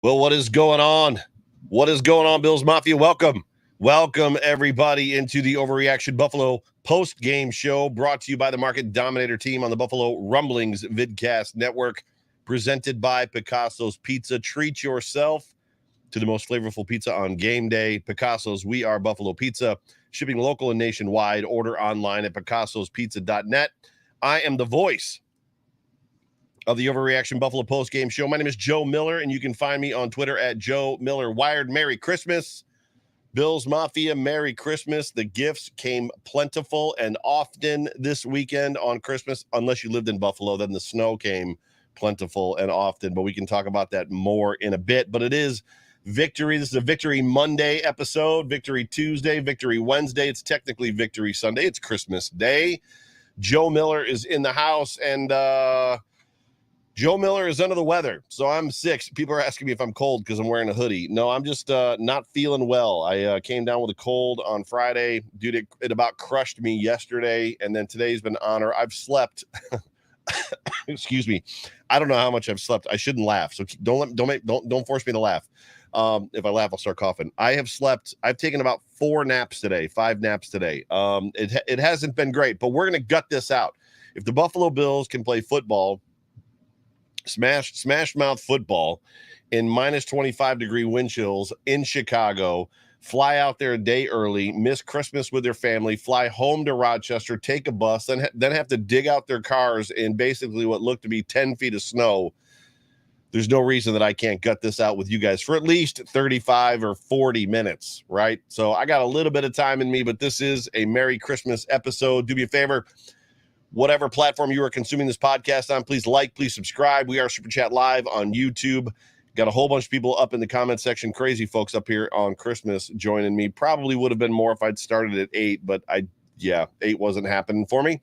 Well, what is going on? What is going on, Bills Mafia? Welcome, everybody, into the Overreaction Buffalo Postgame Show, brought to you by the Market Dominator team on the Buffalo Rumblings vidcast network, presented by Picasso's Pizza. Treat yourself to the most flavorful pizza on game day. Picasso's, we are Buffalo Pizza, shipping local and nationwide. Order online at picassospizza.net. I am the voice of the Overreaction Buffalo Postgame Show. My name is Joe Miller, and you can find me on Twitter at Joe Miller Wired. Merry Christmas, Bills Mafia. Merry Christmas. The gifts came plentiful and often this weekend on Christmas. Unless you lived in Buffalo, then the snow came plentiful and often, but we can talk about that more in a bit. But it is Victory. This is a Victory Monday episode, Victory Tuesday, Victory Wednesday. It's technically Victory Sunday. It's Christmas Day. Joe Miller is in the house, and Joe Miller is under the weather, so I'm sick. People are asking me if I'm cold because I'm wearing a hoodie. No, I'm just not feeling well. I came down with a cold on Friday. Dude, it about crushed me yesterday, and then today's been honor. I've slept. Excuse me. I don't know how much I've slept. I shouldn't laugh, so don't force me to laugh. If I laugh, I'll start coughing. I've taken about 5 naps today. It hasn't been great, but we're gonna gut this out. If the Buffalo Bills can play football, smash mouth football in minus 25-degree wind chills in Chicago, fly out there a day early, miss Christmas with their family, fly home to Rochester, take a bus, then have to dig out their cars in basically what looked to be 10 feet of snow. There's no reason that I can't gut this out with you guys for at least 35 or 40 minutes, right? So I got a little bit of time in me, but this is a Merry Christmas episode. Do me a favor. Whatever platform you are consuming this podcast on, please like, please subscribe. We are Super Chat Live on YouTube. Got a whole bunch of people up in the comment section. Crazy folks up here on Christmas joining me. Probably would have been more if I'd started at 8, but 8 wasn't happening for me.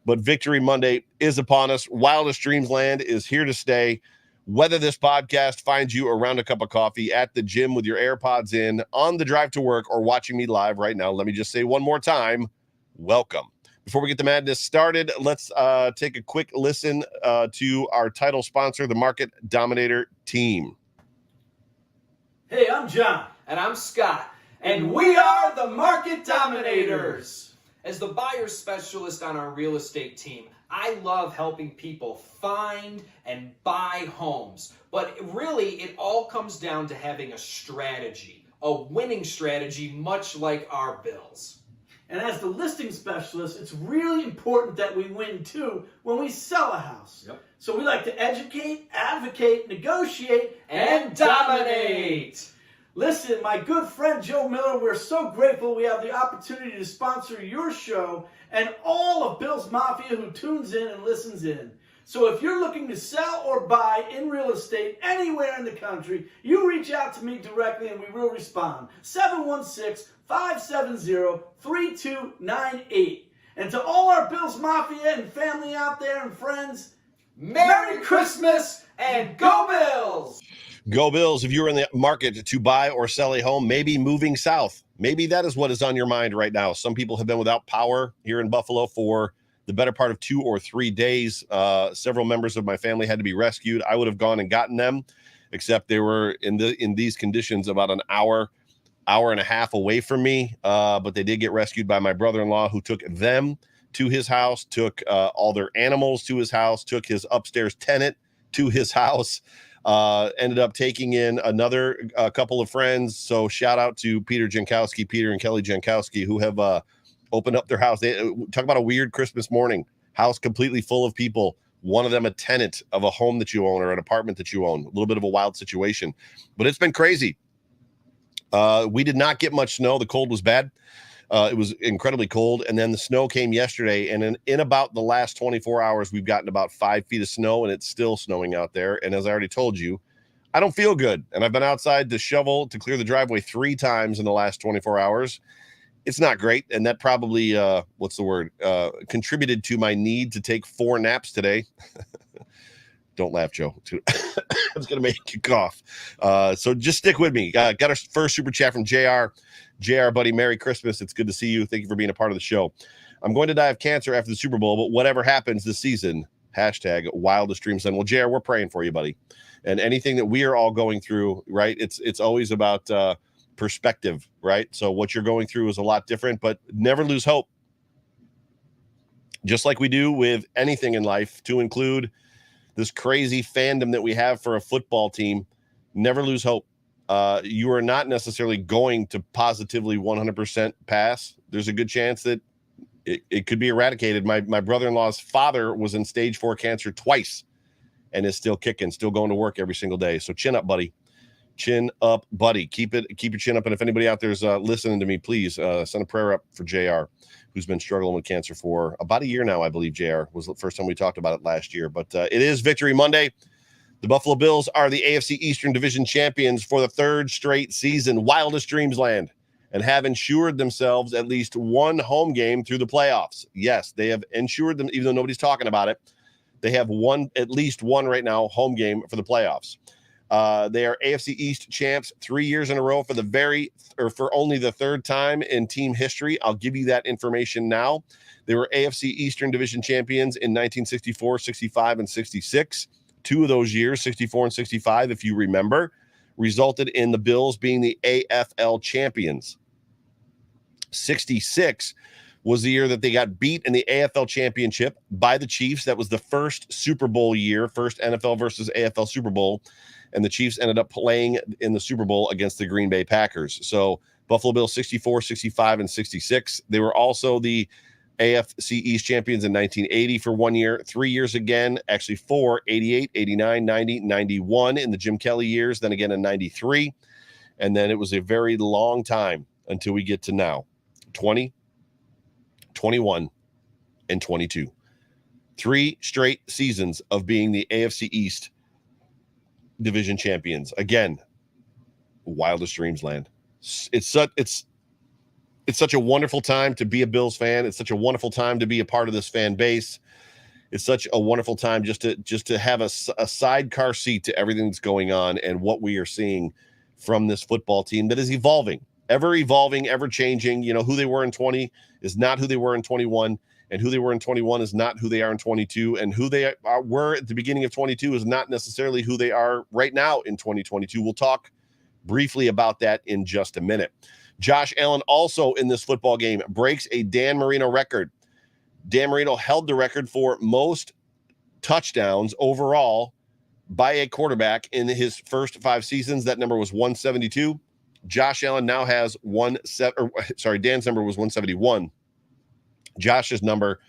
But Victory Monday is upon us. Wildest Dreams Land is here to stay. Whether this podcast finds you around a cup of coffee, at the gym with your AirPods in, on the drive to work, or watching me live right now, let me just say one more time, welcome. Before we get the madness started, let's take a quick listen to our title sponsor, the Market Dominator team. Hey, I'm John. And I'm Scott. And we are the Market Dominators. As the buyer specialist on our real estate team, I love helping people find and buy homes. But really, it all comes down to having a strategy, a winning strategy, much like our Bills. And as the listing specialist, it's really important that we win too when we sell a house. Yep. So we like to educate, advocate, negotiate, and dominate. Listen, my good friend Joe Miller, we're so grateful we have the opportunity to sponsor your show and all of Bills Mafia who tunes in and listens in. So if you're looking to sell or buy in real estate anywhere in the country, you reach out to me directly and we will respond. 716-570-3298. And to all our Bills Mafia and family out there and friends, Merry Christmas and go Bills! Go Bills. If you're in the market to buy or sell a home, maybe moving south, maybe that is what is on your mind right now. Some people have been without power here in Buffalo for the better part of 2 or 3 days. Several members of my family had to be rescued. I would have gone and gotten them, except they were in these conditions about an hour and a half away from me. But they did get rescued by my brother-in-law, who took them to his house, took all their animals to his house, took his upstairs tenant to his house, ended up taking in another couple of friends. So shout out to Peter and Kelly Jankowski, who have opened up their house. They talk about a weird Christmas morning. House completely full of people. One of them a tenant of a home that you own or an apartment that you own. A little bit of a wild situation, but it's been crazy. We did not get much snow. The cold was bad. It was incredibly cold. And then the snow came yesterday. And in about the last 24 hours, we've gotten about 5 feet of snow, and it's still snowing out there. And as I already told you, I don't feel good. And I've been outside to clear the driveway 3 times in the last 24 hours. It's not great. And that probably, contributed to my need to take 4 naps today. Don't laugh, Joe. It's going to make you cough. So just stick with me. Got our first super chat from JR. JR, buddy, Merry Christmas. It's good to see you. Thank you for being a part of the show. I'm going to die of cancer after the Super Bowl, but whatever happens this season, Hashtag wildest dreams land. Well, JR, we're praying for you, buddy. And anything that we are all going through, right? It's always about perspective, right? So what you're going through is a lot different, but never lose hope. Just like we do with anything in life, to include this crazy fandom that we have for a football team, never lose hope. You are not necessarily going to positively 100% pass. There's a good chance that it could be eradicated. My brother-in-law's father was in stage 4 cancer twice and is still kicking, still going to work every single day. So chin up, buddy. Chin up, buddy. Keep your chin up. And if anybody out there is listening to me, please send a prayer up for JR, who's been struggling with cancer for about a year now. I believe JR was the first time we talked about it last year. But it is Victory Monday. The Buffalo Bills are the AFC Eastern Division champions for the 3rd straight season. Wildest dreams land, and have ensured themselves at least one home game through the playoffs. Yes, they have ensured them, even though nobody's talking about it. They have at least one right now home game for the playoffs. They are AFC East champs 3 years in a row for only the 3rd time in team history. I'll give you that information now. They were AFC Eastern Division champions in 1964, 65, and 66. 2 of those years, 64 and 65, if you remember, resulted in the Bills being the AFL champions. 66 was the year that they got beat in the AFL championship by the Chiefs. That was the first Super Bowl year, first NFL versus AFL Super Bowl. And the Chiefs ended up playing in the Super Bowl against the Green Bay Packers. So Buffalo Bills 64, 65, and 66. They were also the AFC East champions in 1980 for 1 year, 3 years again, actually 4, 88, 89, 90, 91 in the Jim Kelly years, then again in 93. And then it was a very long time until we get to now, 20, 21, and 22. 3 straight seasons of being the AFC East Division champions. Again, wildest dreams land. It's such a wonderful time to be a Bills fan. It's such a wonderful time to be a part of this fan base. It's such a wonderful time just to have a sidecar seat to everything that's going on and what we are seeing from this football team that is evolving, ever changing. You know, who they were in 20 is not who they were in 21, and who they were in 21 is not who they are in 22, and who they were at the beginning of 22 is not necessarily who they are right now in 2022. We'll talk briefly about that in just a minute. Josh Allen also in this football game breaks a Dan Marino record. Dan Marino held the record for most touchdowns overall by a quarterback in his first 5 seasons. That number was 172. Josh Allen now has Dan's number was 171. Josh's number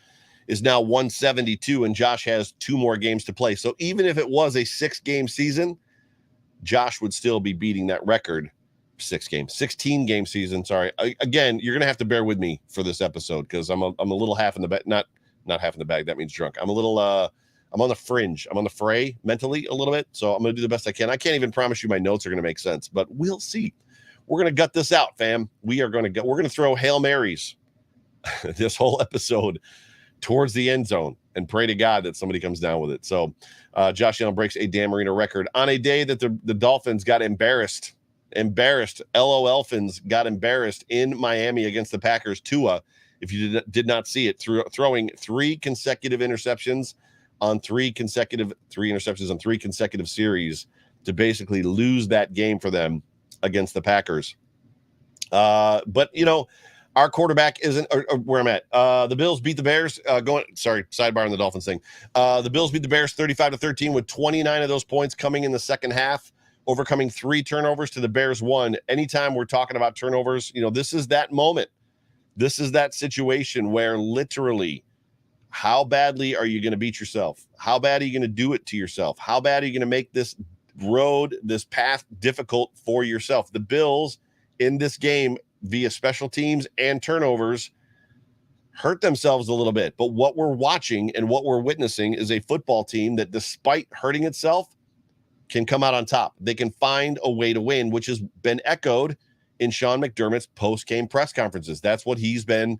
is now 172, and Josh has 2 more games to play. So even if it was a 6-game season, Josh would still be beating that record. 16-game season. Sorry. Again, you're going to have to bear with me for this episode because I'm a little half in the bag. Not half in the bag. That means drunk. I'm a little, I'm on the fringe. I'm on the fray mentally a little bit. So I'm going to do the best I can. I can't even promise you my notes are going to make sense, but we'll see. We're going to gut this out, fam. We're going to throw Hail Marys this whole episode towards the end zone and pray to God that somebody comes down with it. So Josh Allen breaks a Dan Marino record on a day that the Dolphins got embarrassed. LOL Fins got embarrassed in Miami against the Packers. Tua, if you did not see it, throwing 3 consecutive interceptions on 3 consecutive series to basically lose that game for them against the Packers. But you know, our quarterback isn't where I'm at. The Bills beat the Bears. Sidebar on the Dolphins thing. The Bills beat the Bears 35-13 with 29 of those points coming in the second half, overcoming 3 turnovers to the Bears 1. Anytime we're talking about turnovers, you know, this is that moment. This is that situation where literally, how badly are you going to beat yourself? How bad are you going to do it to yourself? How bad are you going to make this path difficult for yourself? The Bills in this game via special teams and turnovers hurt themselves a little bit. But what we're watching and what we're witnessing is a football team that, despite hurting itself, can come out on top. They can find a way to win, which has been echoed in Sean McDermott's post-game press conferences. That's what he's been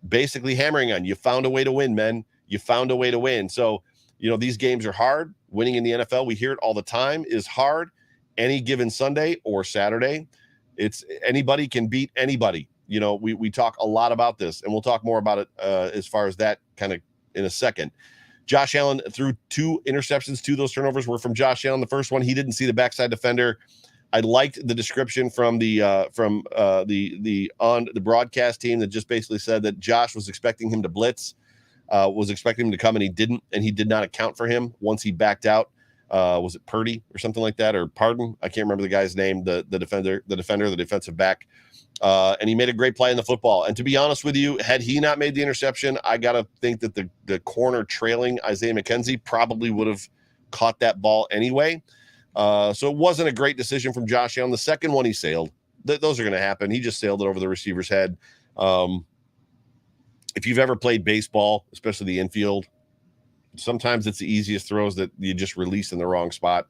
basically hammering on. You found a way to win, men. You found a way to win. So, you know, these games are hard. Winning in the NFL, we hear it all the time, is hard. Any given Sunday or Saturday, it's anybody can beat anybody. You know, we talk a lot about this, and we'll talk more about it as far as that kind of in a second. Josh Allen threw 2 interceptions. 2 of those turnovers were from Josh Allen. The first one, he didn't see the backside defender. I liked the description from the broadcast team that just basically said that Josh was expecting him to blitz, was expecting him to come, and he didn't, and he did not account for him once he backed out. Was it Purdy or something like that, or Pardon? I can't remember the guy's name. The defensive back, and he made a great play in the football. And to be honest with you, had he not made the interception, I gotta think that the corner trailing Isaiah McKenzie probably would have caught that ball anyway. So it wasn't a great decision from Josh Allen. The second one, he sailed. Those are going to happen. He just sailed it over the receiver's head. If you've ever played baseball, especially the infield, sometimes it's the easiest throws that you just release in the wrong spot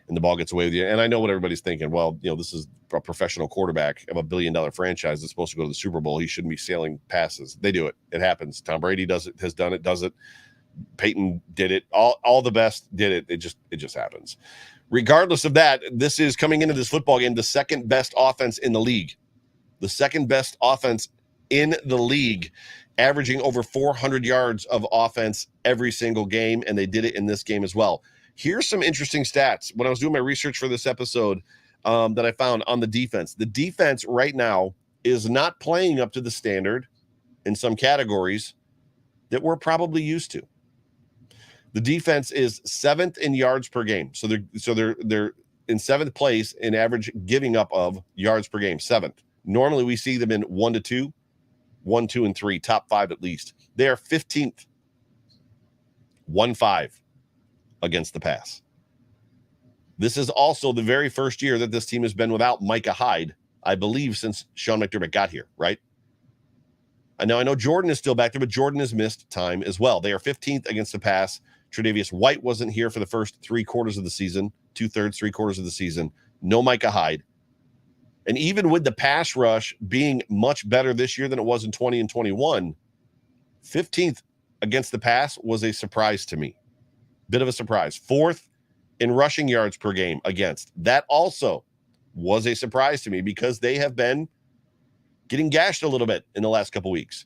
and the ball gets away with you. And I know what everybody's thinking. Well, this is a professional quarterback of $1 billion franchise that's supposed to go to the Super Bowl. He shouldn't be sailing passes. They do it. It happens. Tom Brady does it, does it. Peyton did it. All the best did it. It just happens. Regardless of that, this is coming into this football game, the second best offense in the league. The second best offense in the league, averaging over 400 yards of offense every single game, and they did it in this game as well. Here's some interesting stats. When I was doing my research for this episode that I found on the defense right now is not playing up to the standard in some categories that we're probably used to. The defense is 7th in yards per game. So they're in 7th place in average giving up of yards per game, 7th. Normally we see them in 1 to 2, 1, 2, and 3, top 5 at least. They are 15th, 1-5 against the pass. This is also the very first year that this team has been without Micah Hyde, I believe, since Sean McDermott got here, right? I know Jordan is still back there, but Jordan has missed time as well. They are 15th against the pass. Tre'Davious White wasn't here for the first 3 quarters of the season, 2/3, 3/4 of the season. No Micah Hyde. And even with the pass rush being much better this year than it was in 20 and 21, 15th against the pass was a surprise to me. Bit of a surprise. 4th in rushing yards per game against. That also was a surprise to me because they have been getting gashed a little bit in the last couple weeks.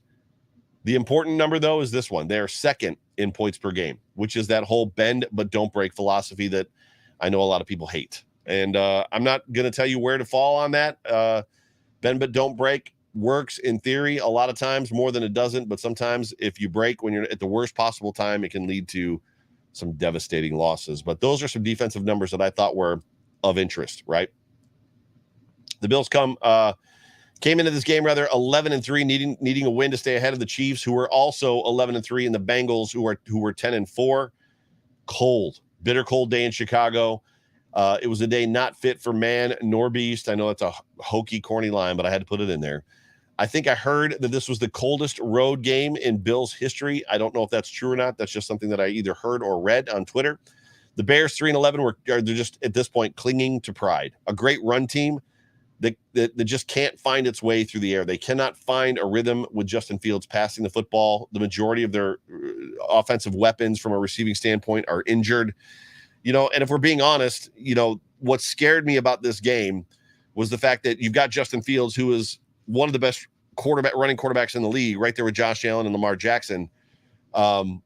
The important number, though, is this one. They are 2nd in points per game, which is that whole bend but don't break philosophy that I know a lot of people hate. And I'm not going to tell you where to fall on that. Bend but don't break works in theory a lot of times more than it doesn't. But sometimes if you break when you're at the worst possible time, it can lead to some devastating losses. But those are some defensive numbers that I thought were of interest, right? The Bills came into this game rather 11-3, needing a win to stay ahead of the Chiefs, who were also 11-3, and the Bengals, who were 10-4. Bitter cold day in Chicago. It was a day not fit for man nor beast. I know that's a hokey, corny line, but I had to put it in there. I think I heard that this was the coldest road game in Bills history. I don't know if that's true or not. That's just something that I either heard or read on Twitter. The Bears 3-11 they're just at this point clinging to pride. A great run team that just can't find its way through the air. They cannot find a rhythm with Justin Fields passing the football. The majority of their offensive weapons from a receiving standpoint are injured. And if we're being honest, what scared me about this game was the fact that you've got Justin Fields, who is one of the best running quarterbacks in the league, right there with Josh Allen and Lamar Jackson. And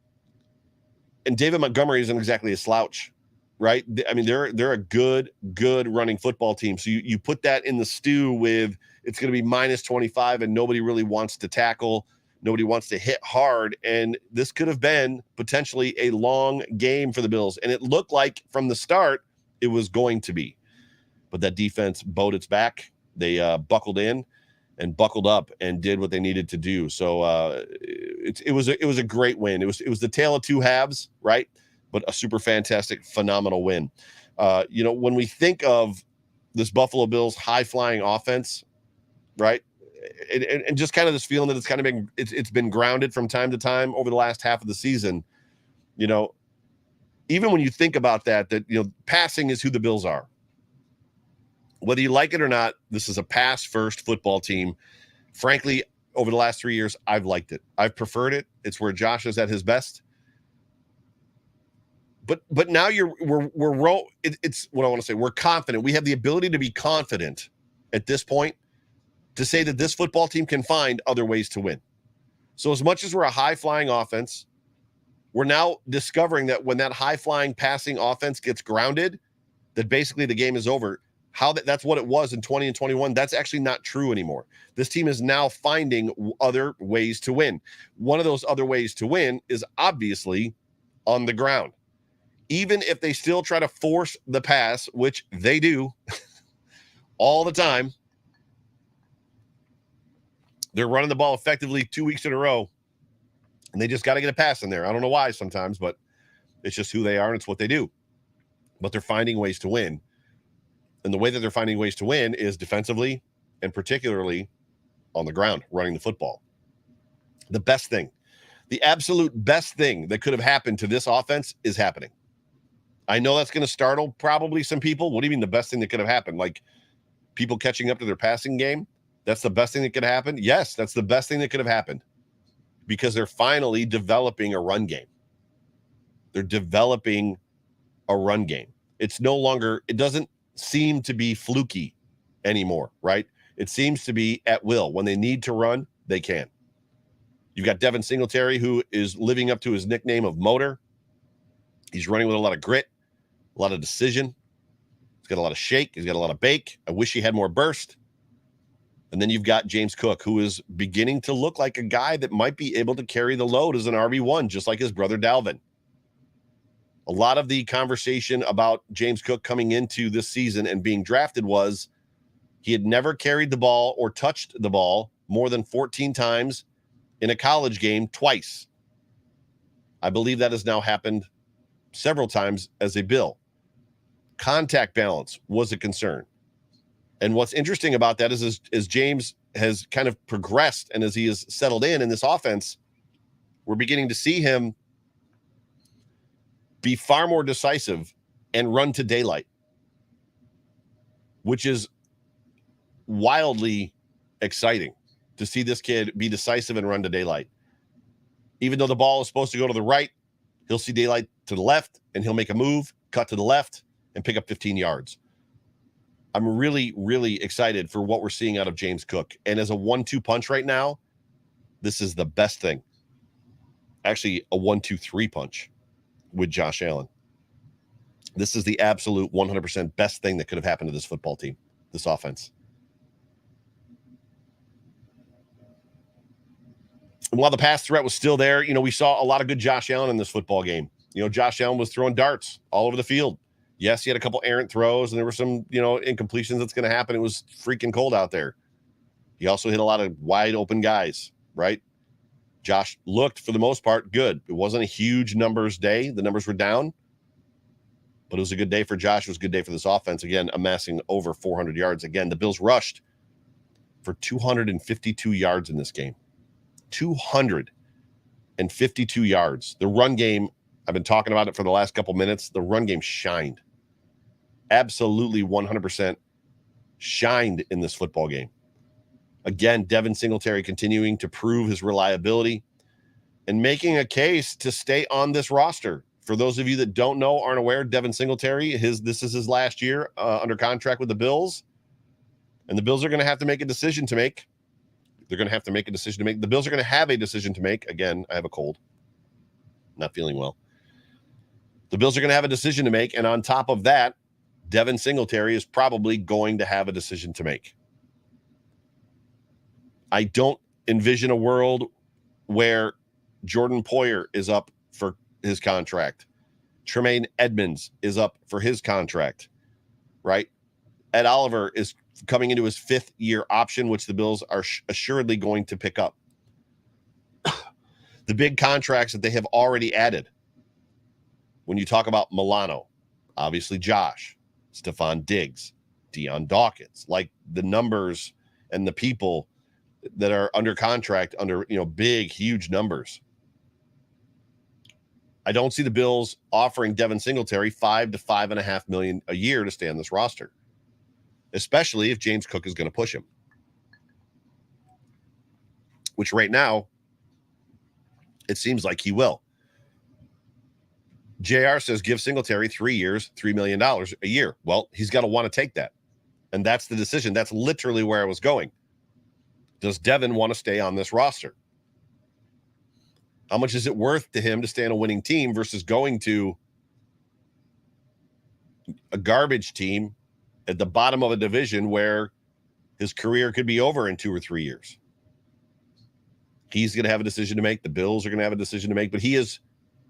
David Montgomery isn't exactly a slouch, right? I mean, they're a good running football team. So you put that in the stew with it's going to be minus 25 and nobody really wants to tackle. Nobody wants to hit hard. And this could have been potentially a long game for the Bills. And it looked like from the start it was going to be. But that defense bowed its back. They buckled in and buckled up and did what they needed to do. So it was a great win. It was the tale of two halves, right? But a super fantastic, phenomenal win. When we think of this Buffalo Bills high-flying offense, right, and just kind of this feeling that it's been grounded from time to time over the last half of the season, even when you think about that passing is who the Bills are. Whether you like it or not, this is a pass-first football team. Frankly, over the last 3 years, I've liked it. I've preferred it. It's where Josh is at his best. But now it's what I want to say. We're confident. We have the ability to be confident at this point to say that this football team can find other ways to win. So as much as we're a high-flying offense, We're now discovering that when that high-flying passing offense gets grounded, that basically the game is over. That's what it was in 20 and 21. That's actually not true anymore. This team is now finding other ways to win. One of those other ways to win is obviously on the ground. Even if they still try to force the pass, which they do all the time, they're running the ball effectively 2 weeks in a row, and they just got to get a pass in there. I don't know why sometimes, but it's just who they are and it's what they do. But they're finding ways to win. And the way that they're finding ways to win is defensively and particularly on the ground, running the football. The best thing, the absolute best thing that could have happened to this offense is happening. I know that's going to startle probably some people. What do you mean the best thing that could have happened? Like people catching up to their passing game? That's the best thing that could happen? Yes, that's the best thing that could have happened because they're finally developing a run game. They're developing a run game. It's no longer, it doesn't seem to be fluky anymore, right? It seems to be at will. When they need to run, they can. You've got Devin Singletary, who is living up to his nickname of Motor. He's running with a lot of grit, a lot of decision. He's got a lot of shake. He's got a lot of bake. I wish he had more burst. And then you've got James Cook, who is beginning to look like a guy that might be able to carry the load as an RB1, just like his brother Dalvin. A lot of the conversation about James Cook coming into this season and being drafted was he had never carried the ball or touched the ball more than 14 times in a college game twice. I believe that has now happened several times as a Bill. Contact balance was a concern. And what's interesting about that is as James has kind of progressed and as he has settled in this offense, we're beginning to see him be far more decisive and run to daylight, which is wildly exciting to see this kid be decisive and run to daylight. Even though the ball is supposed to go to the right, he'll see daylight to the left and he'll make a move, cut to the left and pick up 15 yards. I'm really, really excited for what we're seeing out of James Cook. And as a 1-2 punch right now, this is the best thing. Actually, a 1-2-3 punch with Josh Allen. This is the absolute 100% best thing that could have happened to this football team, this offense. And while the pass threat was still there, we saw a lot of good Josh Allen in this football game. Josh Allen was throwing darts all over the field. Yes, he had a couple errant throws, and there were some, incompletions that's going to happen. It was freaking cold out there. He also hit a lot of wide open guys, right? Josh looked, for the most part, good. It wasn't a huge numbers day. The numbers were down, but it was a good day for Josh. It was a good day for this offense. Again, amassing over 400 yards. Again, the Bills rushed for 252 yards in this game. 252 yards. The run game, I've been talking about it for the last couple minutes. The run game shined. Absolutely 100% shined in this football game. Again, Devin Singletary continuing to prove his reliability and making a case to stay on this roster. For those of you that don't know, aren't aware, Devin Singletary, this is his last year under contract with the Bills. And the Bills are going to have to make a decision to make. They're going to have to make a decision to make. The Bills are going to have a decision to make. Again, I have a cold. Not feeling well. The Bills are going to have a decision to make. And on top of that, Devin Singletary is probably going to have a decision to make. I don't envision a world where Jordan Poyer is up for his contract. Tremaine Edmonds is up for his contract, right? Ed Oliver is coming into his 5th year option, which the Bills are assuredly going to pick up. The big contracts that they have already added. When you talk about Milano, obviously Josh, Stefon Diggs, Deion Dawkins, like the numbers and the people that are under contract under, big, huge numbers. I don't see the Bills offering Devin Singletary $5 to $5.5 million a year to stay on this roster, especially if James Cook is going to push him, which right now it seems like he will. JR says give Singletary 3 years, $3 million a year. Well, he's got to want to take that. And that's the decision. That's literally where I was going. Does Devin want to stay on this roster? How much is it worth to him to stay on a winning team versus going to a garbage team at the bottom of a division where his career could be over in 2 or 3 years? He's going to have a decision to make. The Bills are going to have a decision to make, but he is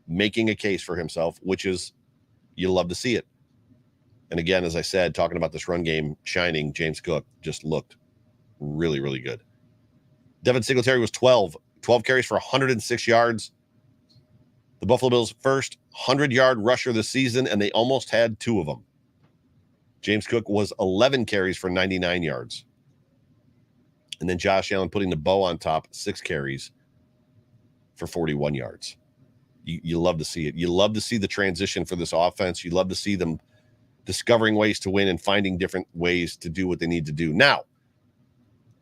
making a case for himself, which is, you love to see it. And again, as I said, talking about this run game shining, James Cook just looked really, really good. Devin Singletary was 12 carries for 106 yards. The Buffalo Bills' first 100-yard rusher this season, and they almost had 2 of them. James Cook was 11 carries for 99 yards. And then Josh Allen putting the bow on top, 6 carries for 41 yards. You love to see it. You love to see the transition for this offense. You love to see them discovering ways to win and finding different ways to do what they need to do. Now,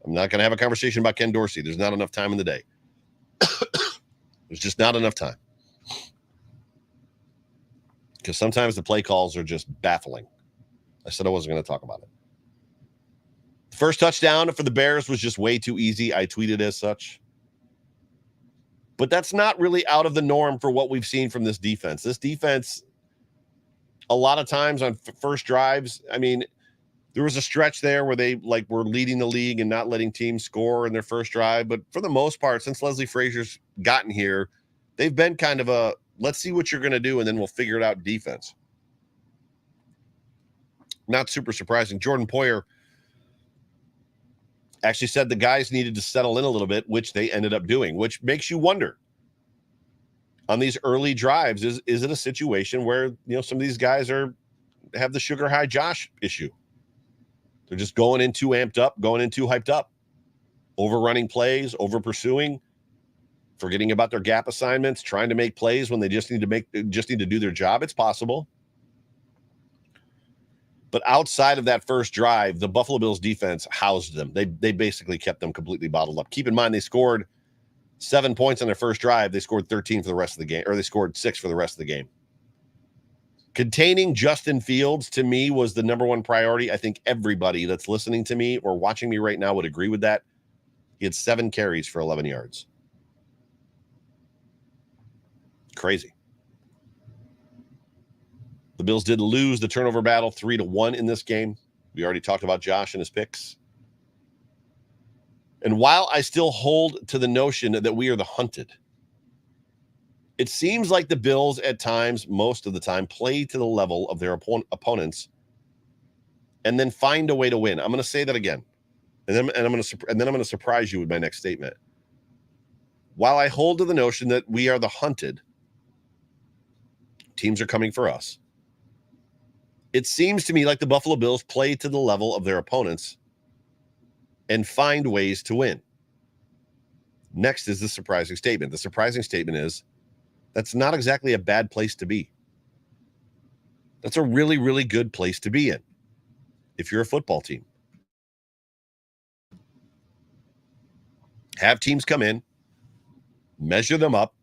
I'm not going to have a conversation about Ken Dorsey. There's not enough time in the day. There's just not enough time. Because sometimes the play calls are just baffling. I said I wasn't going to talk about it. The first touchdown for the Bears was just way too easy. I tweeted as such. But that's not really out of the norm for what we've seen from this defense. This defense, a lot of times on first drives, I mean, there was a stretch there where they were leading the league and not letting teams score in their first drive. But for the most part, since Leslie Frazier's gotten here, they've been kind of a, let's see what you're going to do, and then we'll figure it out defense. Not super surprising. Jordan Poyer actually said the guys needed to settle in a little bit, which they ended up doing, which makes you wonder on these early drives, is it a situation where, some of these guys have the sugar high Josh issue? They're just going in too amped up, going in too hyped up, overrunning plays, over pursuing, forgetting about their gap assignments, trying to make plays when they just need to do their job. It's possible. But outside of that first drive, the Buffalo Bills defense housed them. They basically kept them completely bottled up. Keep in mind, they scored 7 points on their first drive. They scored 13 for the rest of the game, or they scored 6 for the rest of the game. Containing Justin Fields, to me, was the number one priority. I think everybody that's listening to me or watching me right now would agree with that. He had 7 carries for 11 yards. Crazy. The Bills did lose the turnover battle 3-1 in this game. We already talked about Josh and his picks. And while I still hold to the notion that we are the hunted, it seems like the Bills at times, most of the time, play to the level of their opponents and then find a way to win. I'm going to say that again. And then I'm going to surprise you with my next statement. While I hold to the notion that we are the hunted, teams are coming for us. It seems to me like the Buffalo Bills play to the level of their opponents and find ways to win. Next is the surprising statement. The surprising statement is that's not exactly a bad place to be. That's a really, really good place to be in if you're a football team. Have teams come in, measure them up,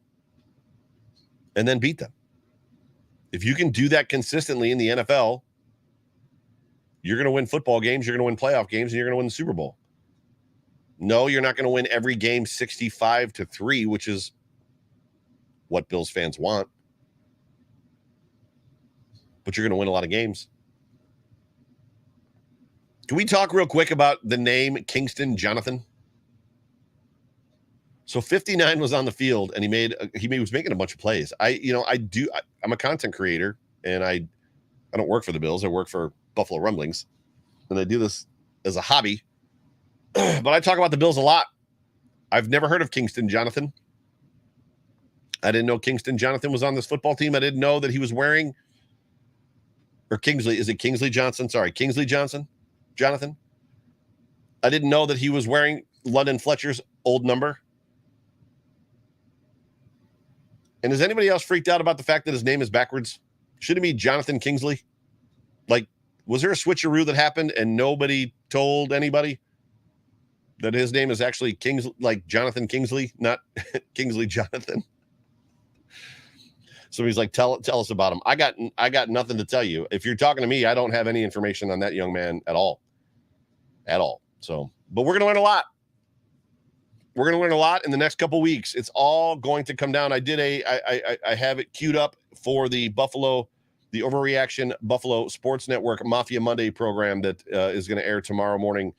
and then beat them. If you can do that consistently in the NFL, you're going to win football games, you're going to win playoff games, and you're going to win the Super Bowl. No, you're not going to win every game 65-3, which is what Bills fans want. But you're going to win a lot of games. Can we talk real quick about the name Kingston Jonathan? So 59 was on the field, and he was making a bunch of plays. I'm a content creator, and I don't work for the Bills. I work for Buffalo Rumblings, and I do this as a hobby. But I talk about the Bills a lot. I've never heard of Kingston Jonathan. I didn't know Kingston Jonathan was on this football team. I didn't know that he was wearing, or Kingsley. Is it Kingsley Johnson? Sorry, Kingsley Johnson, Jonathan. I didn't know that he was wearing London Fletcher's old number. And is anybody else freaked out about the fact that his name is backwards? Should it be Jonathan Kingsley? Was there a switcheroo that happened and nobody told anybody that his name is actually Jonathan Kingsley, not Kingsley Jonathan? So he's like, tell us about him. I got nothing to tell you. If you're talking to me, I don't have any information on that young man at all. So, but we're going to learn a lot. We're going to learn a lot in the next couple weeks. It's all going to come down. I have it queued up for the Overreaction Buffalo Sports Network Mafia Monday program that is going to air tomorrow morning.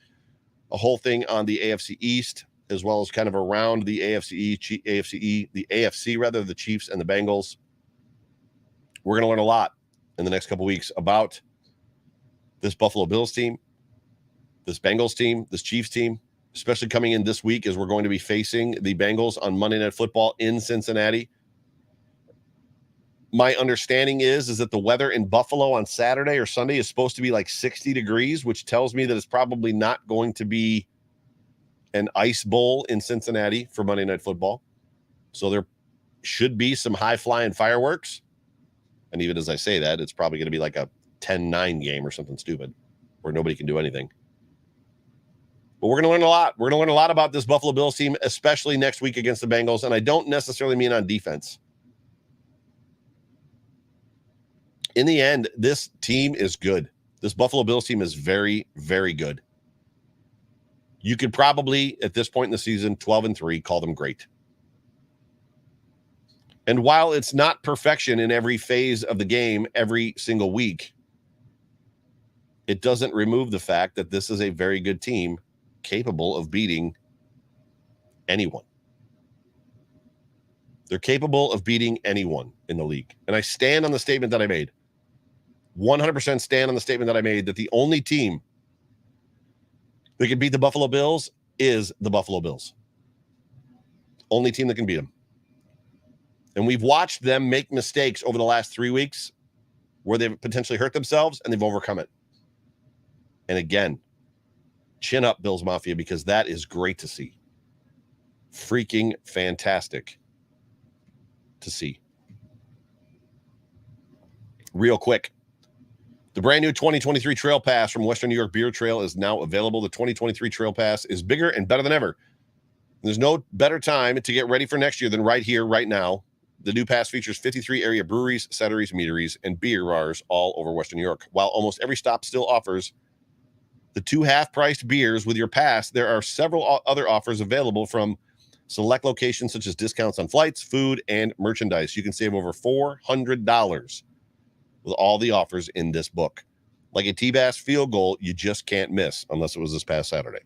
A whole thing on the AFC East, as well as kind of around the the Chiefs and the Bengals. We're going to learn a lot in the next couple weeks about this Buffalo Bills team, this Bengals team, this Chiefs team, especially coming in this week as we're going to be facing the Bengals on Monday Night Football in Cincinnati. My understanding is that the weather in Buffalo on Saturday or Sunday is supposed to be like 60 degrees, which tells me that it's probably not going to be an ice bowl in Cincinnati for Monday Night Football. So there should be some high-flying fireworks. And even as I say that, it's probably going to be like a 10-9 game or something stupid where nobody can do anything. But we're going to learn a lot. We're going to learn a lot about this Buffalo Bills team, especially next week against the Bengals. And I don't necessarily mean on defense. In the end, this team is good. This Buffalo Bills team is very, very good. You could probably, at this point in the season, 12-3, call them great. And while it's not perfection in every phase of the game every single week, it doesn't remove the fact that this is a very good team capable of beating anyone. They're capable of beating anyone in the league. And I stand on the statement that I made. 100% stand on the statement that I made that the only team that can beat the Buffalo Bills is the Buffalo Bills. Only team that can beat them. And we've watched them make mistakes over the last 3 weeks where they've potentially hurt themselves, and they've overcome it. And again, chin up, Bills Mafia, because that is great to see. Freaking fantastic to see. Real quick, the brand new 2023 Trail Pass from Western New York Beer Trail is now available. The 2023 Trail Pass is bigger and better than ever. There's no better time to get ready for next year than right here, right now. The new pass features 53 area breweries, cideries, meaderies, and beer bars all over Western New York. While almost every stop still offers the 2 half-priced beers with your pass, there are several other offers available from select locations such as discounts on flights, food, and merchandise. You can save over $400 with all the offers in this book. Like a T-Bass field goal, you just can't miss unless it was this past Saturday.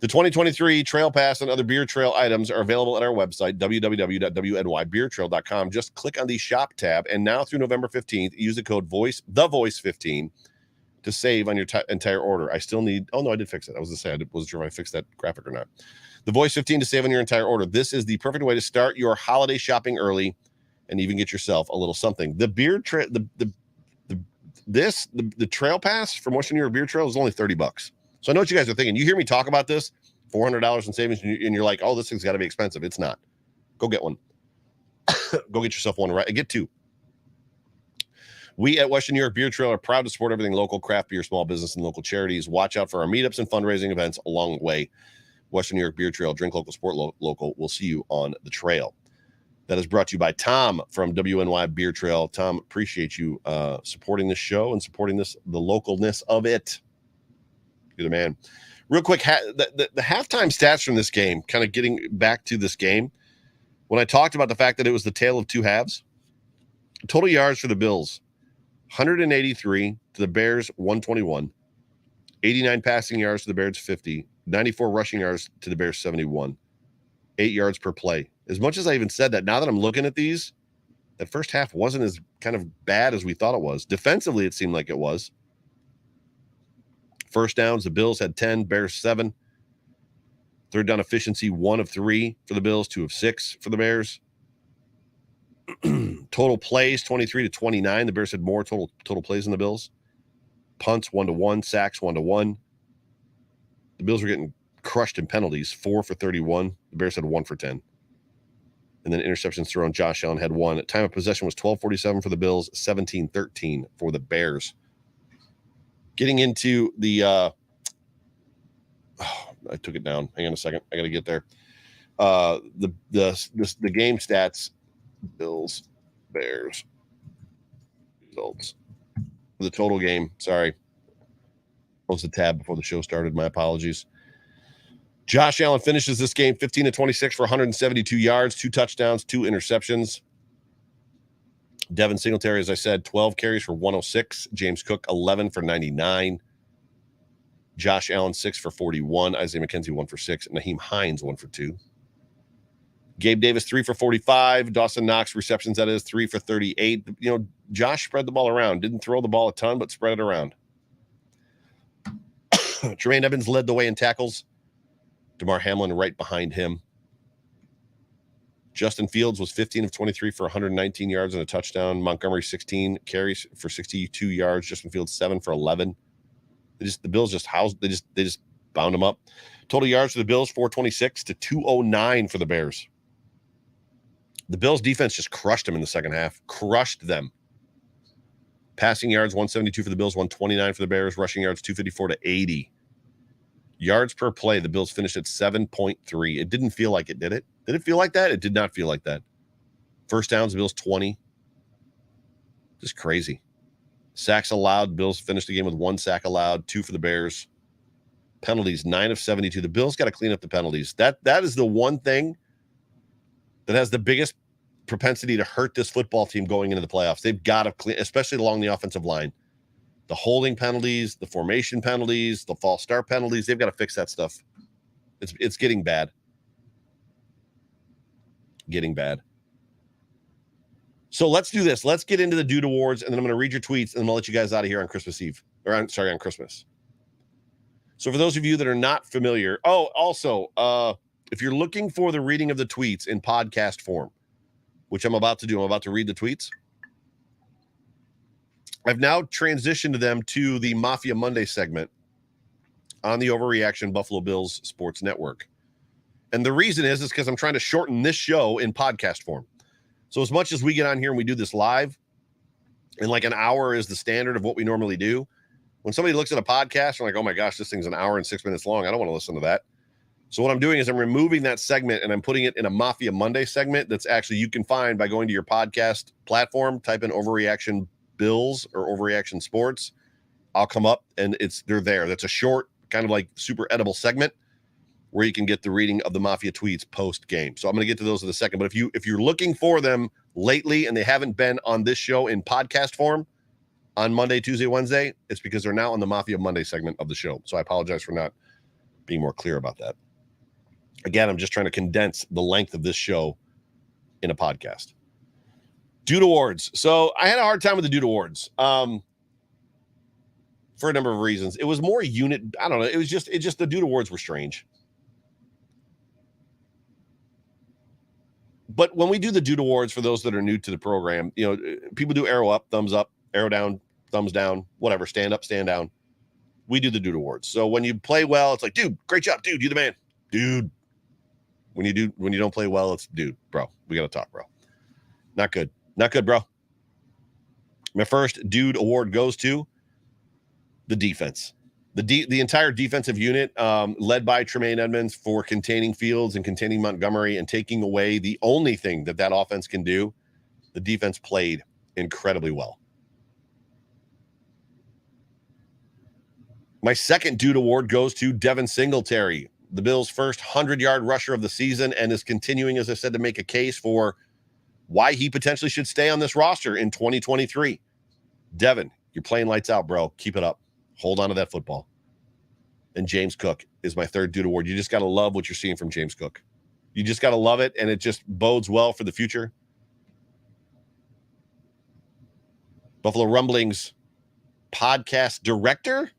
The 2023 Trail Pass and other beer trail items are available at our website, www.wnybeertrail.com. Just click on the shop tab, and now through November 15th, use the code TheVoice15 to save on your entire order. I still need, oh no, I did fix it. I was going to say, I wasn't sure if I fixed that graphic or not. The Voice 15 to save on your entire order. This is the perfect way to start your holiday shopping early and even get yourself a little something. The beer trail, the Trail Pass from Western New York Beer Trail is only $30. So I know what you guys are thinking. You hear me talk about this, $400 in savings, and you're like, oh, this thing's got to be expensive. It's not. Go get one. Go get yourself one. Right? Get two. We at Western New York Beer Trail are proud to support everything local, craft beer, small business, and local charities. Watch out for our meetups and fundraising events along the way. Western New York Beer Trail, drink local, support local. We'll see you on the trail. That is brought to you by Tom from WNY Beer Trail. Tom, appreciate you supporting this show and supporting the localness of it. You're the man. Real quick, the halftime stats from this game, kind of getting back to this game. When I talked about the fact that it was the tale of two halves, total yards for the Bills, 183 to the Bears, 121. 89 passing yards to the Bears, 50. 94 rushing yards to the Bears, 71. 8 yards per play. As much as I even said that, now that I'm looking at these, that first half wasn't as kind of bad as we thought it was. Defensively, it seemed like it was. First downs, the Bills had 10, Bears 7. Third down efficiency, 1 of 3 for the Bills, 2 of 6 for the Bears. Total plays, 23 to 29. The Bears had more total plays than the Bills. Punts, 1-1. Sacks, 1-1. The Bills were getting crushed in penalties, 4 for 31. The Bears had 1 for 10. And then interceptions thrown. Josh Allen had 1. Time of possession was 12:47 for the Bills, 17:13 for the Bears. Getting into the I took it down. Hang on a second. I got to get there. The game stats. Bills, Bears, results. The total game. Sorry. Closed the tab before the show started. My apologies. Josh Allen finishes this game 15 of 26 for 172 yards, 2 touchdowns, 2 interceptions. Devin Singletary, as I said, 12 carries for 106. James Cook, 11 for 99. Josh Allen, 6 for 41. Isaiah McKenzie, 1 for 6. Naheem Hines, 1 for 2. Gabe Davis, 3 for 45. Dawson Knox, receptions, that is, 3 for 38. You know, Josh spread the ball around. Didn't throw the ball a ton, but spread it around. Tremaine Evans led the way in tackles. DeMar Hamlin right behind him. Justin Fields was 15 of 23 for 119 yards and a touchdown. Montgomery, 16 carries for 62 yards. Justin Fields, 7 for 11. The Bills just housed. They just bound them up. Total yards for the Bills, 426 to 209 for the Bears. The Bills defense just crushed them in the second half. Crushed them. Passing yards, 172 for the Bills, 129 for the Bears. Rushing yards, 254 to 80. Yards per play, the Bills finished at 7.3. It didn't feel like it, did it? Did it feel like that? It did not feel like that. First downs, the Bills 20. Just crazy. Sacks allowed. The Bills finished the game with 1 sack allowed, 2 for the Bears. Penalties, 9 of 72. The Bills got to clean up the penalties. That is the one thing that has the biggest propensity to hurt this football team going into the playoffs. They've got to clean, especially along the offensive line. The holding penalties, the formation penalties, the false start penalties, they've got to fix that stuff. It's getting bad. Getting bad. So let's do this. Let's get into the Dude Awards, and then I'm going to read your tweets, and then I'll let you guys out of here on Christmas Eve. On Christmas. So for those of you that are not familiar, also, if you're looking for the reading of the tweets in podcast form, which I'm about to do, I'm about to read the tweets. I've now transitioned them to the Mafia Monday segment on the Overreaction Buffalo Bills Sports Network. And the reason is because I'm trying to shorten this show in podcast form. So as much as we get on here and we do this live, and like an hour is the standard of what we normally do, when somebody looks at a podcast, they're like, oh my gosh, this thing's an hour and 6 minutes long. I don't want to listen to that. So what I'm doing is I'm removing that segment and I'm putting it in a Mafia Monday segment that's actually you can find by going to your podcast platform, type in Overreaction Bills or Overreaction Sports. I'll come up and they're there. That's a short, kind of like super edible segment where you can get the reading of the Mafia tweets post game. So I'm going to get to those in a second. But if you're looking for them lately and they haven't been on this show in podcast form on Monday, Tuesday, Wednesday, it's because they're now on the Mafia Monday segment of the show. So I apologize for not being more clear about that. Again, I'm just trying to condense the length of this show in a podcast. Dude Awards. So I had a hard time with the Dude Awards for a number of reasons. It was more unit. I don't know. It just the Dude Awards were strange. But when we do the Dude Awards, for those that are new to the program, you know, people do arrow up, thumbs up, arrow down, thumbs down, whatever, stand up, stand down. We do the Dude Awards. So when you play well, it's like, dude, great job, dude, you're the man, dude. When you don't play well, it's dude, bro. We got to talk, bro. Not good. Not good, bro. My first Dude Award goes to the defense. The entire defensive unit, led by Tremaine Edmonds, for containing Fields and containing Montgomery and taking away the only thing that offense can do. The defense played incredibly well. My second Dude Award goes to Devin Singletary, the Bills' first 100-yard rusher of the season, and is continuing, as I said, to make a case for why he potentially should stay on this roster in 2023. Devin, you're playing lights out, bro. Keep it up. Hold on to that football. And James Cook is my third Dude Award. You just got to love what you're seeing from James Cook. You just got to love it, and it just bodes well for the future. Buffalo Rumblings podcast director,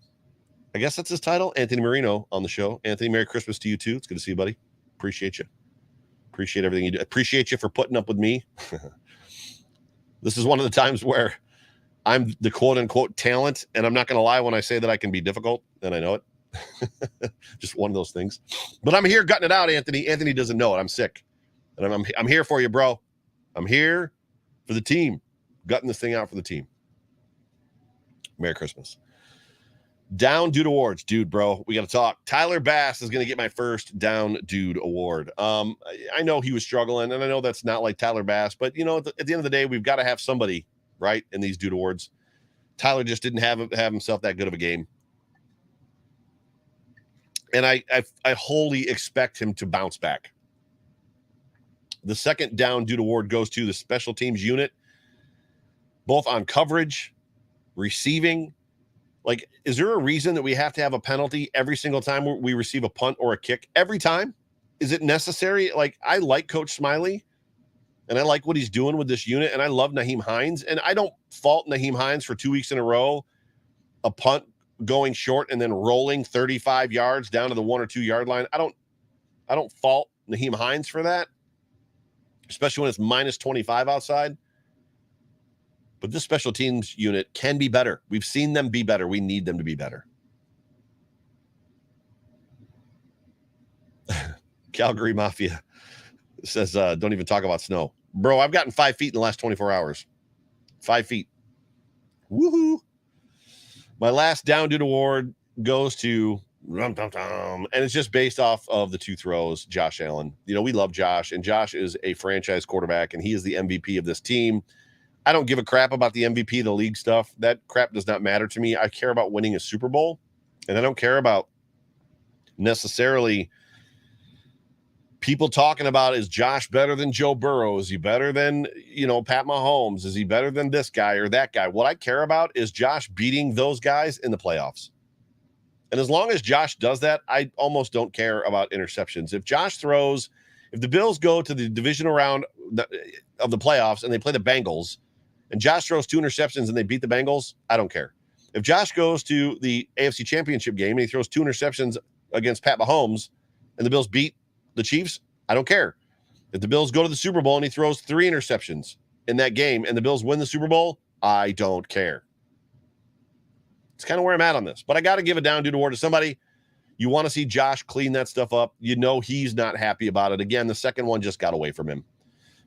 I guess that's his title, Anthony Marino, on the show. Anthony, Merry Christmas to you too. It's good to see you, buddy. Appreciate you. Appreciate everything you do. Appreciate you for putting up with me. This is one of the times where I'm the quote-unquote talent, and I'm not going to lie when I say that I can be difficult, and I know it. Just one of those things. But I'm here gutting it out, Anthony. Anthony doesn't know it. I'm sick. And I'm here for you, bro. I'm here for the team. Gutting this thing out for the team. Merry Christmas. Down Dude Awards. Dude, bro, we got to talk. Tyler Bass is going to get my first Down Dude Award. I know he was struggling, and I know that's not like Tyler Bass, but, you know, at the end of the day, we've got to have somebody, right, in these Dude Awards. Tyler just didn't have himself that good of a game. And I wholly expect him to bounce back. The second down due award goes to the special teams unit, both on coverage, receiving. Like, is there a reason that we have to have a penalty every single time we receive a punt or a kick? Every time? Is it necessary? Like, I like Coach Smiley, and I like what he's doing with this unit, and I love Nyheim Hines, and I don't fault Nyheim Hines for 2 weeks in a row, a punt going short and then rolling 35 yards down to the 1 or 2 yard line. I don't fault Nyheim Hines for that, especially when it's minus 25 outside. But this special teams unit can be better. We've seen them be better. We need them to be better. Calgary Mafia says, don't even talk about snow. Bro, I've gotten 5 feet in the last 24 hours. 5 feet. Woohoo. My last down dude award goes to and it's just based off of the 2 throws, Josh Allen. You know, we love Josh, and Josh is a franchise quarterback, and he is the MVP of this team. I don't give a crap about the MVP of the league stuff. That crap does not matter to me. I care about winning a Super Bowl, and I don't care about necessarily people talking about, is Josh better than Joe Burrow? Is he better than, Pat Mahomes? Is he better than this guy or that guy? What I care about is Josh beating those guys in the playoffs. And as long as Josh does that, I almost don't care about interceptions. If the Bills go to the divisional round of the playoffs and they play the Bengals, and Josh throws 2 interceptions and they beat the Bengals, I don't care. If Josh goes to the AFC Championship game and he throws 2 interceptions against Pat Mahomes and the Bills beat the Chiefs, I don't care. If the Bills go to the Super Bowl and he throws 3 interceptions in that game and the Bills win the Super Bowl, I don't care. It's kind of where I'm at on this. But I got to give a down dude award to somebody. You want to see Josh clean that stuff up. He's not happy about it. Again, the second one just got away from him.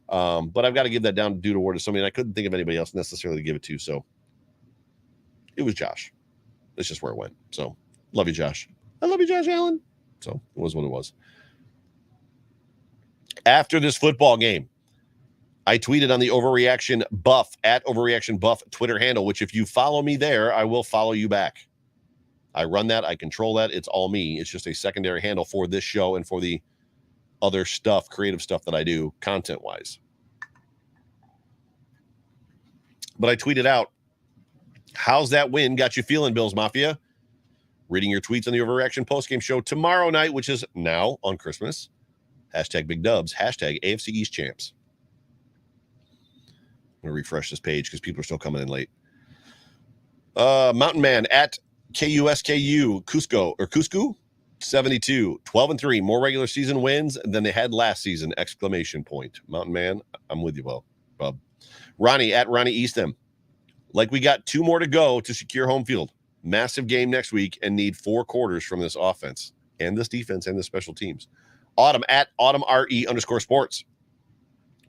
But I've got to give that down dude award to somebody, and I couldn't think of anybody else necessarily to give it to. So it was Josh. That's just where it went. So love you, Josh. I love you, Josh Allen. So it was what it was. After this football game, I tweeted on the Overreaction Buff at Overreaction Buff Twitter handle, which if you follow me there, I will follow you back. I run that. I control that. It's all me. It's just a secondary handle for this show and for the other stuff, creative stuff that I do content-wise. But I tweeted out, how's that win got you feeling, Bills Mafia? Reading your tweets on the Overreaction Postgame Show tomorrow night, which is now on Christmas. Hashtag Big Dubs. Hashtag AFC East Champs. I'm going to refresh this page because people are still coming in late. Mountain Man at KUSKU, Cusco, 72, 12-3, more regular season wins than they had last season, ! Mountain Man, I'm with you, Bob. Ronnie at Ronnie Eastham. Like, we got 2 more to go to secure home field. Massive game next week and need 4 quarters from this offense and this defense and the special teams. Autumn at Autumn RE_sports.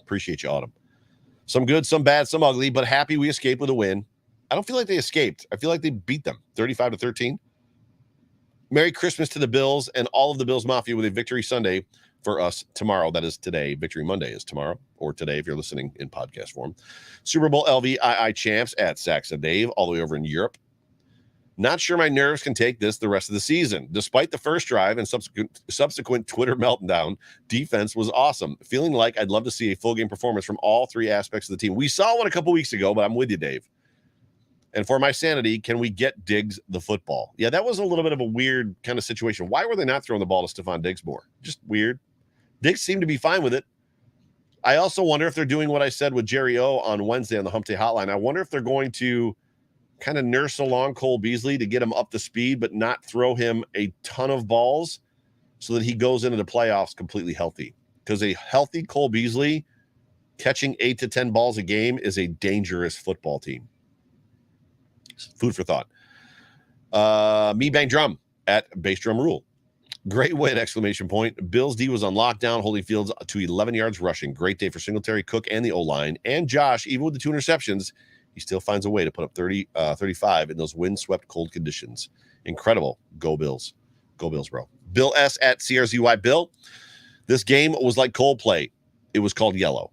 Appreciate you, Autumn. Some good, some bad, some ugly, but happy we escaped with a win. I don't feel like they escaped. I feel like they beat them 35-13. Merry Christmas to the Bills and all of the Bills Mafia with a victory Sunday for us tomorrow. That is today. Victory Monday is tomorrow, or today if you're listening in podcast form. Super Bowl LVII champs at Saxa Dave, all the way over in Europe. Not sure my nerves can take this the rest of the season. Despite the first drive and subsequent Twitter meltdown, defense was awesome. Feeling like I'd love to see a full game performance from all 3 aspects of the team. We saw one a couple weeks ago, but I'm with you, Dave. And for my sanity, can we get Diggs the football? Yeah, that was a little bit of a weird kind of situation. Why were they not throwing the ball to Stefon Diggs more? Just weird. Diggs seemed to be fine with it. I also wonder if they're doing what I said with Jerry O on Wednesday on the Hump Day Hotline. I wonder if they're going to kind of nurse along Cole Beasley to get him up to speed, but not throw him a ton of balls so that he goes into the playoffs completely healthy. Because a healthy Cole Beasley catching 8 to 10 balls a game is a dangerous football team. Food for thought. Me Bang Drum at Bass Drum Rule. Great win, ! Bills D was on lockdown, holding Fields to 11 yards rushing. Great day for Singletary, Cook, and the O-line. And Josh, even with the 2 interceptions, he still finds a way to put up 35 in those windswept cold conditions. Incredible. Go Bills. Go Bills, bro. Bill S at CRZY. Bill, this game was like Coldplay. It was called Yellow.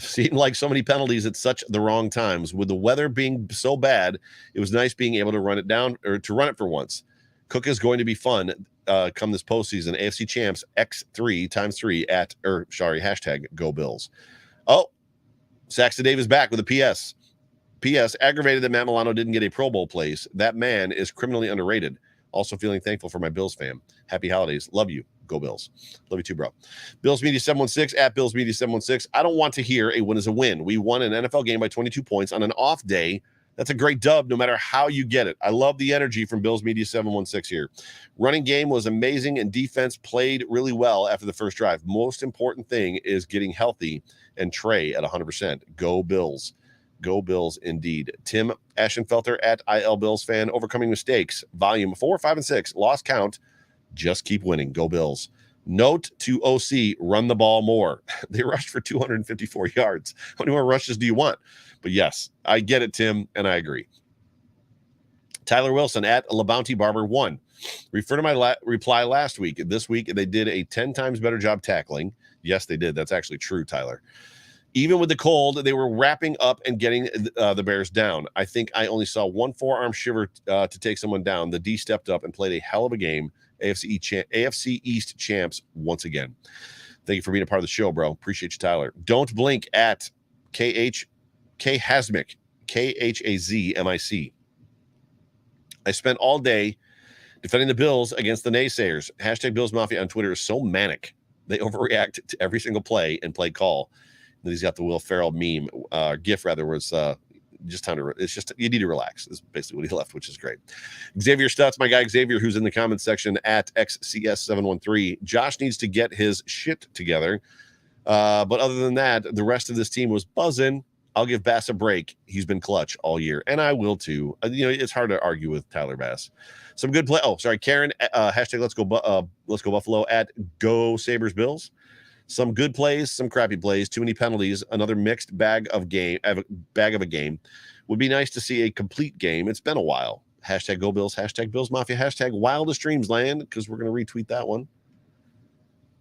Seemed like so many penalties at such the wrong times. With the weather being so bad, it was nice being able to run it down or to run it for once. Cook is going to be fun come this postseason. AFC Champs X3 times 3 hashtag Go Bills. Oh, Saxton Dave is back with a PS. PS, aggravated that Matt Milano didn't get a Pro Bowl place. That man is criminally underrated. Also feeling thankful for my Bills fam. Happy holidays. Love you. Go Bills. Love you too, bro. Bills Media 716 at Bills Media 716. I don't want to hear a win is a win. We won an NFL game by 22 points on an off day. That's a great dub no matter how you get it. I love the energy from Bills Media 716 here. Running game was amazing and defense played really well after the first drive. Most important thing is getting healthy and Trey at 100%. Go Bills. Go Bills indeed. Tim Ashenfelter at IL Bills fan. Overcoming mistakes. Volume 4, 5, and 6. Lost count. Just keep winning. Go Bills. Note to OC, run the ball more. They rushed for 254 yards. How many more rushes do you want? But yes, I get it, Tim, and I agree. Tyler Wilson at LaBounty Barber 1. Refer to my reply last week. This week, they did a 10 times better job tackling. Yes, they did. That's actually true, Tyler. Even with the cold, they were wrapping up and getting the Bears down. I think I only saw one forearm shiver to take someone down. The D stepped up and played a hell of a game. AFC East champs once again. Thank you for being a part of the show, bro. Appreciate you, Tyler. Don't blink at K Hazmic, KHAZMIC. I spent all day defending the Bills against the naysayers. Hashtag Bills Mafia on Twitter is so manic. They overreact to every single play and play call. And he's got the Will Ferrell meme, GIF rather, was just time to, it's just, you need to relax is basically what he left, which is great. Xavier Stutz, my guy Xavier, who's in the comments section at XCS713. Josh needs to get his shit together. But other than that, the rest of this team was buzzing. I'll give Bass a break. He's been clutch all year, and I will too. It's hard to argue with Tyler Bass. Some good play. Oh, sorry, Karen. Hashtag Let's go Buffalo at Go Sabres Bills. Some good plays, some crappy plays, too many penalties, another mixed bag of a game. Would be nice to see a complete game. It's been a while. Hashtag Go Bills, hashtag Bills Mafia, hashtag Wildest Dreams Land, because we're going to retweet that one.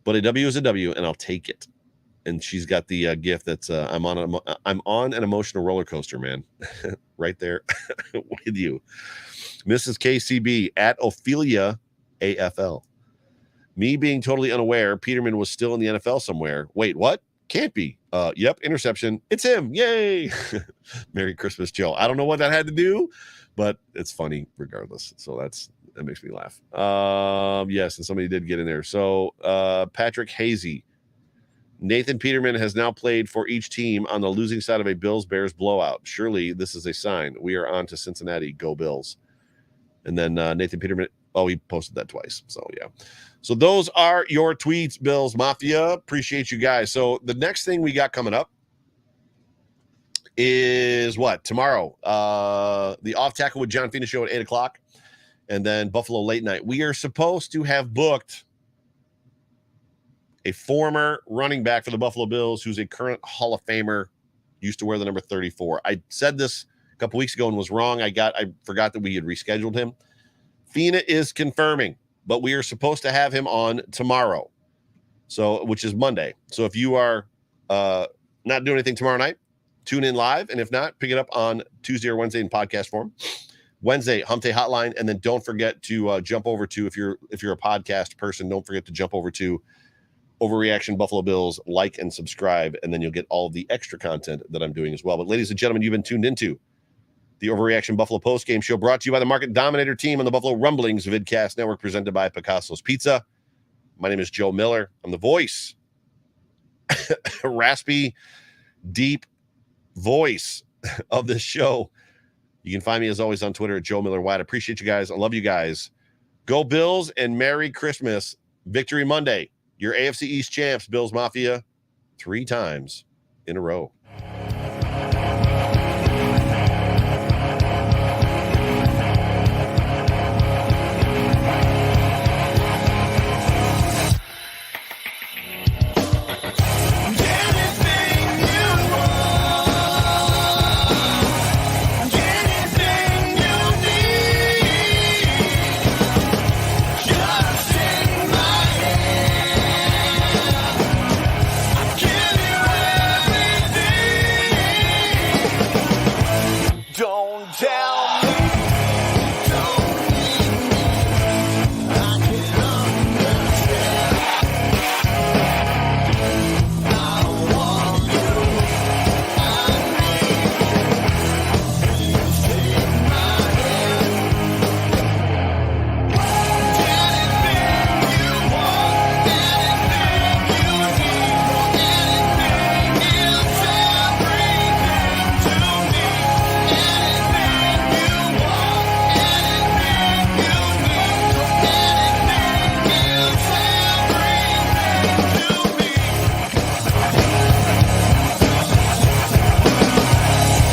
But a W is a W, and I'll take it. And she's got the gift that's I'm on an emotional roller coaster, man. Right there with you. Mrs. KCB at Ophelia AFL. Me being totally unaware, Peterman was still in the NFL somewhere. Wait, what? Can't be. Yep, interception. It's him. Yay. Merry Christmas, Joe. I don't know what that had to do, but it's funny regardless. So that makes me laugh. Yes, and somebody did get in there. So Patrick Hazy. Nathan Peterman has now played for each team on the losing side of a Bills-Bears blowout. Surely this is a sign. We are on to Cincinnati. Go Bills. And then Nathan Peterman, he posted that twice. So, yeah. So those are your tweets, Bills Mafia. Appreciate you guys. So the next thing we got coming up is what? Tomorrow. The Off Tackle with John Fina show at 8 o'clock. And then Buffalo Late Night. We are supposed to have booked a former running back for the Buffalo Bills who's a current Hall of Famer, used to wear the number 34. I said this a couple weeks ago and was wrong. I forgot that we had rescheduled him. Fina is confirming, but we are supposed to have him on tomorrow, which is Monday. So if you are not doing anything tomorrow night, tune in live, and if not, pick it up on Tuesday or Wednesday in podcast form. Wednesday, Hump Day Hotline, and then don't forget to jump over to, if you're a podcast person, don't forget to jump over to Overreaction Buffalo Bills, like and subscribe, and then you'll get all of the extra content that I'm doing as well. But ladies and gentlemen, you've been tuned into the Overreaction Buffalo Postgame Show, brought to you by the Market Dominator team on the Buffalo Rumblings Vidcast Network, presented by Picasso's Pizza. My name is Joe Miller. I'm the voice, raspy, deep voice of this show. You can find me, as always, on Twitter at Joe Miller White. I appreciate you guys. I love you guys. Go Bills, and Merry Christmas. Victory Monday. Your AFC East champs, Bills Mafia, 3 times in a row.